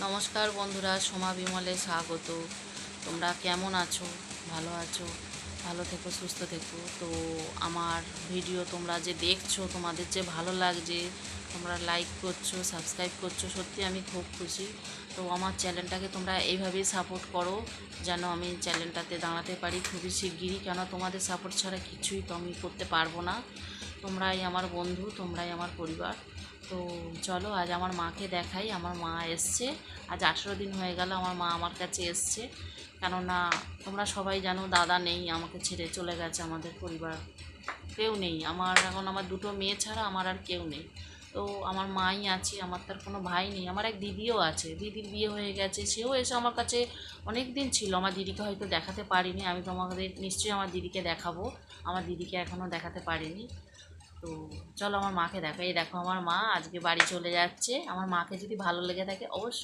নমস্কার বন্ধুরা, সোমা বিমলে স্বাগত। তোমরা কেমন আছো? ভালো আছো? ভালো থেকো, সুস্থ থেকো। তো আমার ভিডিও তোমরা যে দেখছো, তোমাদের যে ভালো লাগছে, তোমরা লাইক করছো, সাবস্ক্রাইব করছো, সত্যি আমি খুব খুশি। তো আমার চ্যানেলটাকে তোমরা এইভাবেই সাপোর্ট করো, যেন আমি চ্যানেলটাতে দাঁড়াতে পারি খুবই শিগগিরই। কেন তোমাদের সাপোর্ট ছাড়া কিছুই তো আমি করতে পারবো না। তোমরাই আমার বন্ধু, তোমরাই আমার পরিবার। তো চলো আজ আমার মাকে দেখাই। আমার মা এসছে, আজ 18 দিন হয়ে গেল আমার মা আমার কাছে এসছে। কেননা তোমরা সবাই জানো দাদা নেই, আমাকে ছেড়ে চলে গেছে, আমাদের পরিবার কেউ নেই আমার এখন। আমার দুটো মেয়ে ছাড়া আমার আর কেউ নেই। তো আমার মাই আছে, আমার তার কোনো ভাই নেই। আমার এক দিদিও আছে, দিদির বিয়ে হয়ে গেছে, সেও এসে আমার কাছে অনেক দিন ছিল। আমার দিদিকে হয়তো দেখাতে পারিনি, আমি তোমাদের নিশ্চয়ই আমার দিদিকে দেখাবো। আমার দিদিকে এখনও দেখাতে পারিনি। তো চলো আমার মাকে দেখো। এই দেখো আমার মা আজকে বাড়ি চলে যাচ্ছে। আমার মাকে যদি ভালো লেগে থাকে অবশ্যই